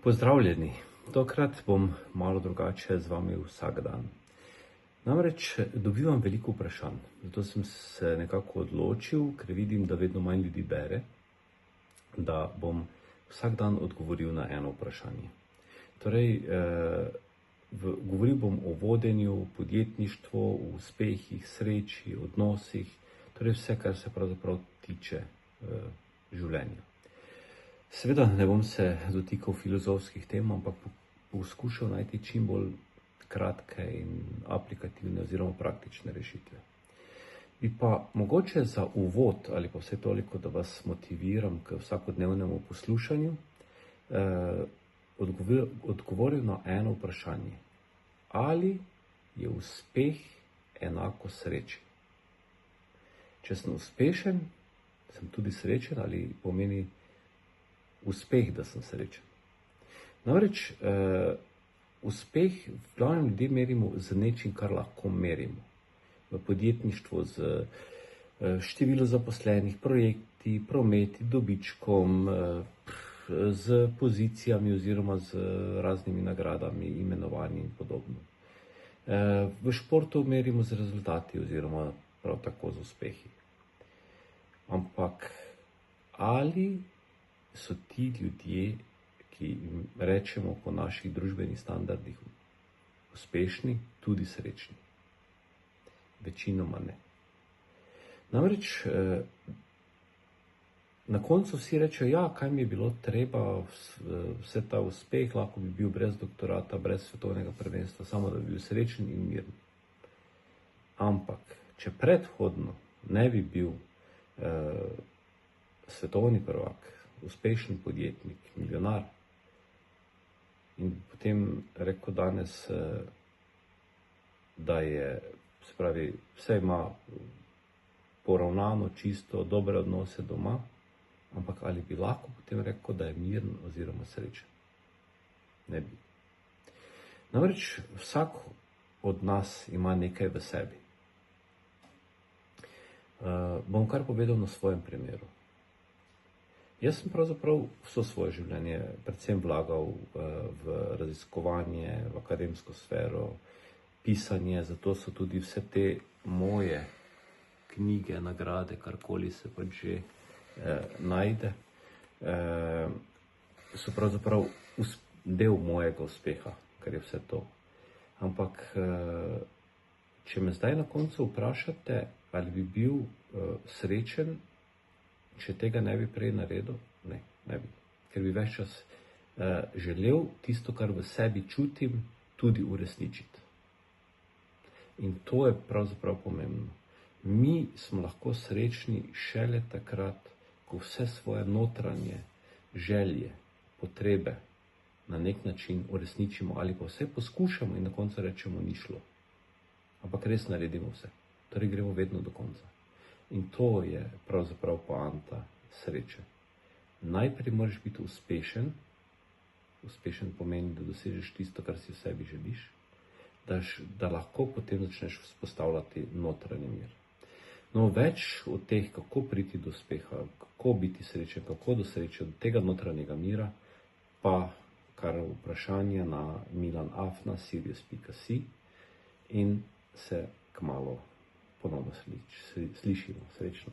Pozdravljeni, tokrat bom malo drugače z vami vsak dan. Namreč dobivam veliko vprašanj, zato sem se nekako odločil, ker vidim, da vedno manj ljudi bere, da bom vsak dan odgovoril na eno vprašanje. Torej, govoril bom o vodenju, podjetništvu, o uspehih, sreči, odnosih, torej vse, kar se pravzaprav tiče življenja. Seveda ne bom se dotikal filozofskih tem, ampak poskušal najti čim bolj kratke in aplikativne oziroma praktične rešitve. Bi pa mogoče za uvod ali pa vse toliko, da vas motiviram k vsakodnevnemu poslušanju, odgovoril na eno vprašanje. Ali je uspeh enako sreči? Če sem uspešen, sem tudi srečen, ali pomeni uspeh, da sem srečen. Namreč uspeh v glavnem ljudje merimo z nečim, kar lahko merimo. V podjetništvu z število zaposlenih, projekti, prometi, dobičkom, z pozicijami oziroma z raznimi nagradami, imenovanji in podobno. V športu merimo z rezultati oziroma prav tako z uspehi. Ampak ali so ti ljudje, ki jim rečemo po naših družbenih standardih uspešni, tudi srečni? Večinoma ne. Namreč na koncu vsi rečejo, ja, kaj mi je bilo treba, vse ta uspeh, lahko bi bil brez doktorata, brez svetovnega prvenstva, samo da bi bil srečen in miren. Ampak, če predhodno ne bi bil svetovni prvak, uspešen podjetnik, milijonar, in potem rekel danes, da je, se pravi, vse ima poravnano, čisto, dobre odnose doma, ampak ali bi lahko potem rekel, da je miren oziroma srečen? Ne bi. Namreč vsak od nas ima nekaj v sebi. Bom kar povedal na svojem primeru. Jaz sem pravzaprav vso svoje življenje predvsem vlagal v raziskovanje, v akademsko sfero, pisanje, zato so tudi vse te moje knjige, nagrade, karkoli se pač že najde, so pravzaprav del mojega uspeha, kar je vse to. Ampak, če me zdaj na koncu vprašate, ali bi bil srečen, če tega ne bi prej naredil? Ne bi. Ker bi več čas želel tisto, kar v sebi čutim, tudi uresničiti. In to je pravzaprav pomembno. Mi smo lahko srečni šele takrat, ko vse svoje notranje želje, potrebe na nek način uresničimo ali pa vse poskušamo in na koncu rečemo, ni šlo. Ampak res naredimo vse. Torej gremo vedno do konca. In to je pravzaprav poanta sreče. Najprej moraš biti uspešen. Uspešen pomeni, da dosežeš tisto, kar si v sebi želiš, da lahko potem začneš vzpostavljati notranji mir. No, več od teh, kako priti do uspeha, kako biti srečen, kako do sreče, do tega notranjega mira, pa kar vprašanje na milanafna.sirius.si in se kmalu ponovno slišimo. Srečno.